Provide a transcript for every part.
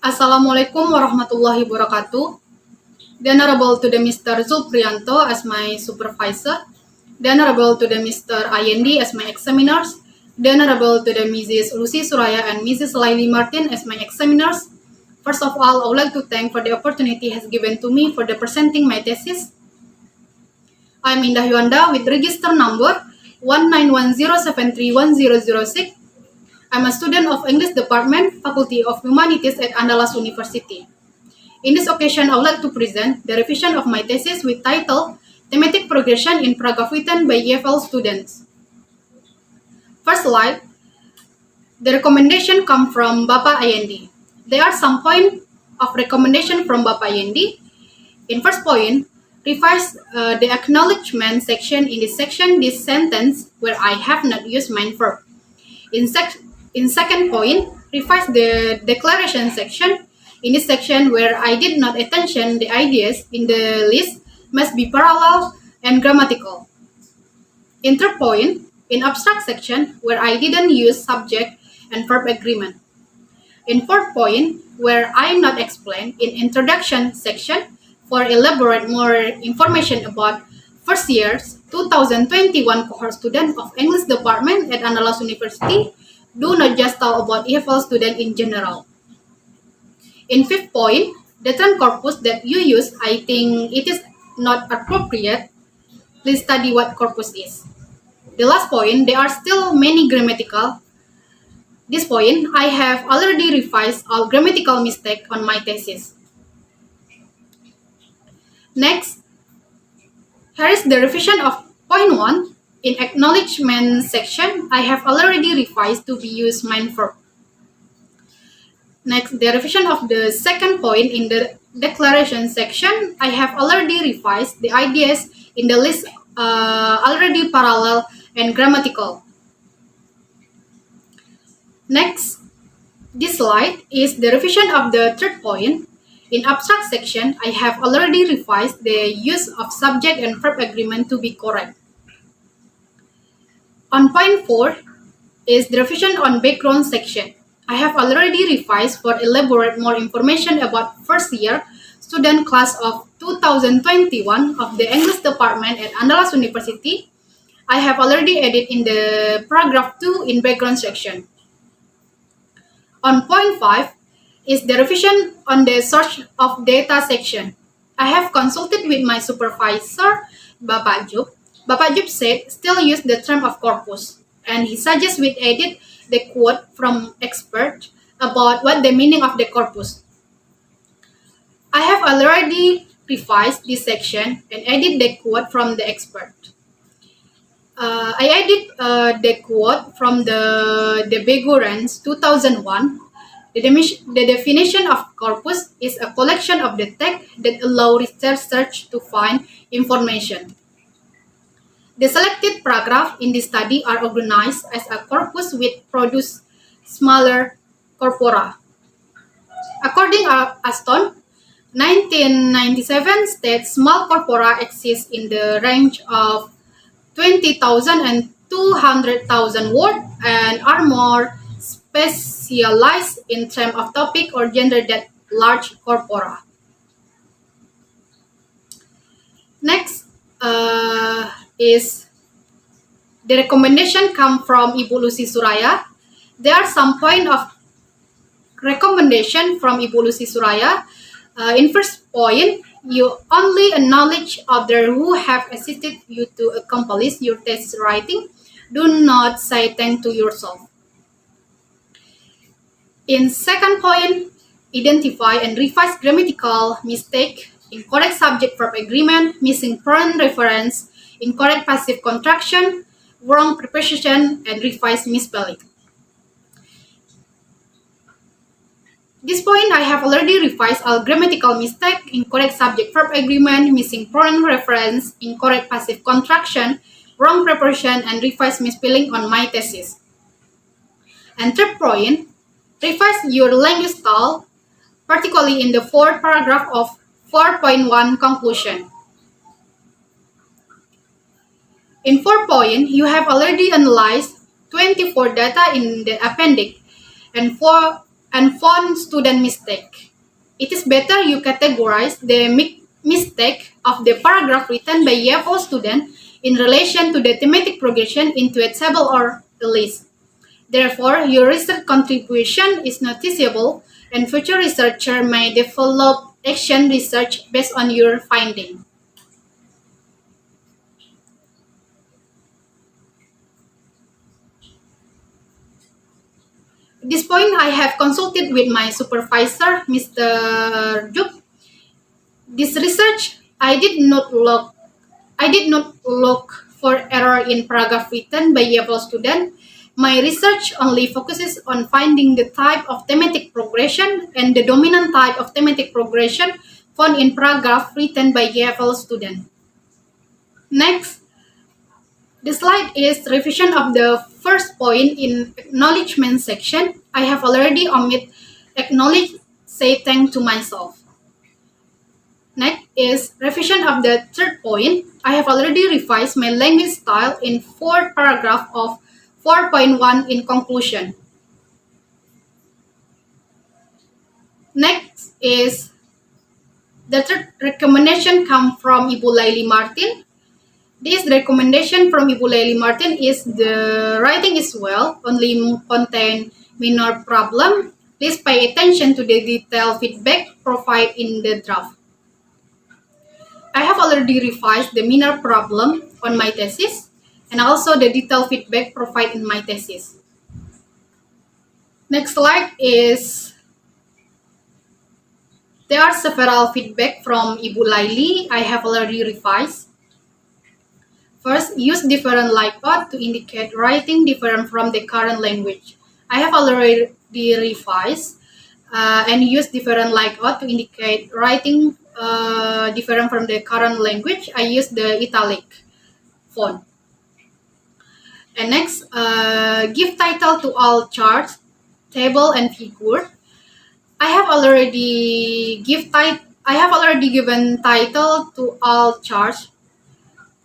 Assalamualaikum warahmatullahi wabarakatuh. The Honorable to the Mr. Zulpriyanto as my supervisor. The Honorable to the Mr. Ayendi as my examiners. The Honorable to the Mrs. Lucy Suraya and Mrs. Laili Martin as my examiners. First of all, I would like to thank for the opportunity has given to me for the presenting my thesis. I am Indah with register number 1910731006. I'm a student of English Department, Faculty of Humanities at Andalas University. In this occasion, I would like to present the revision of my thesis with title Thematic Progression in Paragraph Written by EFL Students. First slide, the recommendation come from Bapak Ayendi. There are some points of recommendation from Bapak Ayendi. In first point, revise the acknowledgement section in this section, this sentence where I have not used main verb. In second point, revise the declaration section. In this section where I did not attention the ideas in the list must be parallel and grammatical. In third point, in abstract section where I didn't use subject and verb agreement. In fourth point, where I not explain in introduction section for elaborate more information about first year's 2021 cohort student of English Department at Andalas University, do not just talk about EFL student in general. In fifth point, the term corpus that you use, I think it is not appropriate. Please study what corpus is. The last point, there are still many grammatical. This point, I have already revised all grammatical mistake on my thesis. Next, here is the revision of point 1. In acknowledgement section, I have already revised to be used main verb. Next, the revision of the second point in the declaration section, I have already revised the ideas in the list already parallel and grammatical. Next, this slide is the revision of the third point. In abstract section, I have already revised the use of subject and verb agreement to be correct. On point 4 is the revision on background section. I have already revised for elaborate more information about first year student class of 2021 of the English Department at Andalas University. I have already added in the paragraph 2 in background section. On point 5 is the revision on the source of data section. I have consulted with my supervisor, Bapak Jub. Bapak Jub said still use the term of corpus, and he suggests we edit the quote from expert about what the meaning of the corpus. I have already revised this section and added the quote from the expert. I added the quote from the Begurans 2001. The definition of corpus is a collection of the text that allow researchers to find information. The selected paragraphs in this study are organized as a corpus which produce smaller corpora. According to Aston, 1997 states small corpora exist in the range of 20,000 and 200,000 words and are more specialized in terms of topic or gender than large corpora. Next is the recommendation come from Ibu Lucy Suraya. There are some point of recommendation from Ibu Lucy Suraya. In first point, you only acknowledge others who have assisted you to accomplish your thesis writing. Do not say thank to yourself. In second point, identify and revise grammatical mistake, incorrect subject-verb agreement, missing pronoun reference, incorrect passive contraction, wrong preposition, and revise misspelling. This point, I have already revised all grammatical mistake, incorrect subject-verb agreement, missing pronoun reference, incorrect passive contraction, wrong preposition, and revise misspelling on my thesis. And third point, revise your language style, particularly in the fourth paragraph of 4.1 conclusion. In 4 point, you have already analyzed 24 data in the appendix and and font student mistake. It is better you categorize the mistake of the paragraph written by YFO student in relation to the thematic progression into a table or a list. Therefore, your research contribution is noticeable and future researcher may develop action research based on your finding. At this point, I have consulted with my supervisor, Mr. Juk. This research, I did not look for error in paragraph written by YFL student. My research only focuses on finding the type of thematic progression and the dominant type of thematic progression found in paragraph written by YFL student. Next, the slide is revision of the first point in acknowledgement section. I have already omit acknowledge, say thank to myself. Next is revision of the third point. I have already revised my language style in fourth paragraph of 4.1 in conclusion. Next is the third recommendation come from Ibu Laili Martin. This recommendation from Ibu Laili Martin is the writing is well, only contain minor problem. Please pay attention to the detailed feedback provided in the draft. I have already revised the minor problem on my thesis and also the detailed feedback provided in my thesis. Next slide is there are several feedback from Ibu Laili. I have already revised. First, use different layout to indicate writing different from the current language. I have already revised and use different layout to indicate writing different from the current language. I use the italic font. And next, give title to all charts, table, and figure. I have already given title to all charts,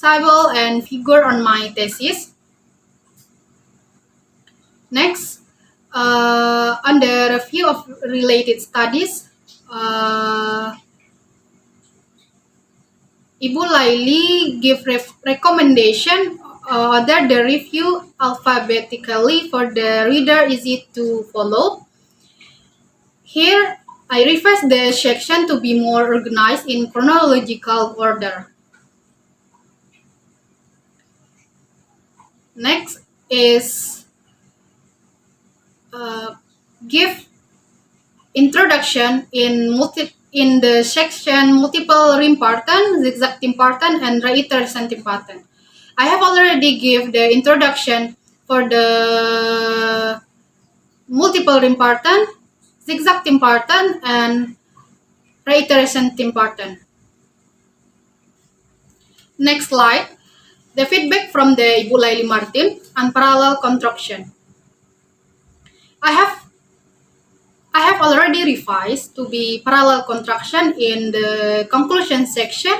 table, and figure on my thesis. Next, on the review of related studies, Ibu Laili give recommendation that the review alphabetically for the reader easy to follow. Here, I revised the section to be more organized in chronological order. Next is give introduction in the section multiple rim pattern, zigzag tim pattern, and reiteration tim pattern. I have already give the introduction for the multiple rim pattern, zigzag tim pattern, and reiteration tim pattern. Next slide, the feedback from the Ibu Laili Martin on parallel contraction. I have already revised to be parallel contraction in the conclusion section.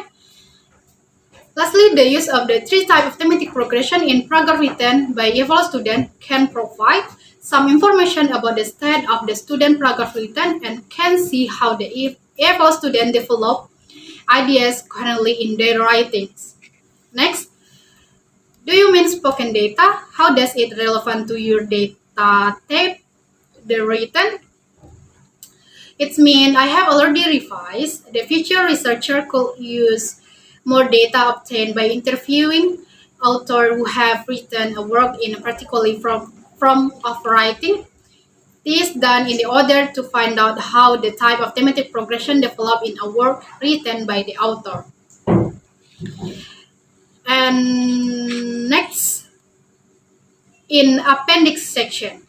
Lastly, the use of the three types of thematic progression in paragraph written by eval student can provide some information about the state of the student paragraph written and can see how the eval student develop ideas currently in their writings. Next, do you mean spoken data? How does it relevant to your data type, the written? It means I have already revised. The future researcher could use more data obtained by interviewing authors who have written a work in particularly from of writing. This is done in order to find out how the type of thematic progression developed in a work written by the author. And next, in appendix section,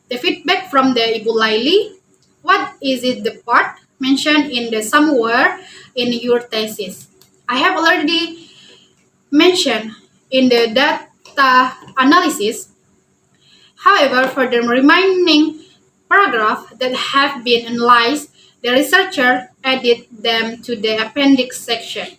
the feedback from the Ibu Laili. What is it the part mentioned in the somewhere in your thesis? I have already mentioned in the data analysis. However, for the remaining paragraph that have been analyzed, the researcher added them to the appendix section.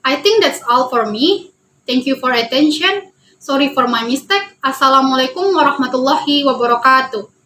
I think that's all for me. Thank you for attention. Sorry for my mistake. Assalamualaikum warahmatullahi wabarakatuh.